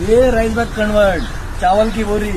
ये rice bag convert, चावल की बोरी,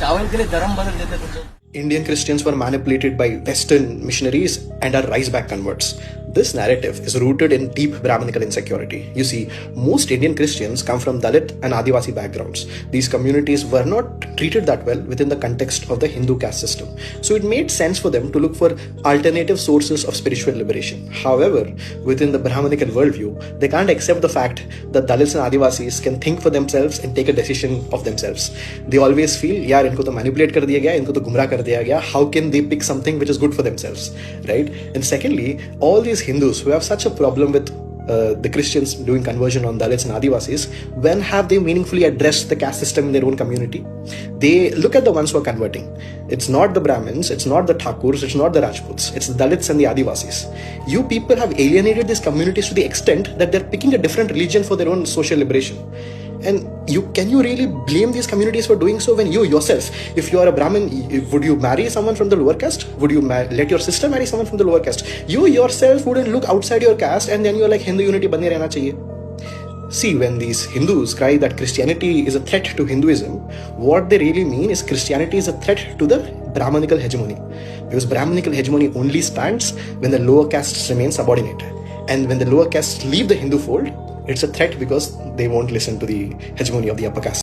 चावल के लिए धर्म बदल देते तुम लोग। Indian Christians were manipulated by Western missionaries and are rise back converts. This narrative is rooted in deep Brahminical insecurity. You see, most Indian Christians come from Dalit and Adivasi backgrounds. These communities were not treated that well within the context of the Hindu caste system. So it made sense for them to look for alternative sources of spiritual liberation. However, within the Brahminical worldview, they can't accept the fact that Dalits and Adivasis can think for themselves and take a decision of themselves. They always feel, yaar, inko to manipulate kar diya gaya, inko to gumrah kar diya gaya. How can they pick something which is good for themselves, right? And secondly, all these Hindus who have such a problem with the Christians doing conversion on Dalits and Adivasis, when have they meaningfully addressed the caste system in their own community? They look at the ones who are converting. It's not the Brahmins, it's not the Thakurs, it's not the Rajputs, it's the Dalits and the Adivasis. You people have alienated these communities to the extent that they're picking a different religion for their own social liberation. And can you really blame these communities for doing so when you yourself, if you are a Brahmin, would you marry someone from the lower caste? Would you let your sister marry someone from the lower caste? You yourself wouldn't look outside your caste and then you're like, Hindu unity bani rehna chahiye. See, when these Hindus cry that Christianity is a threat to Hinduism, what they really mean is Christianity is a threat to the Brahminical hegemony. Because Brahminical hegemony only stands when the lower castes remain subordinate. And when the lower castes leave the Hindu fold, it's a threat because they won't listen to the hegemony of the upper caste.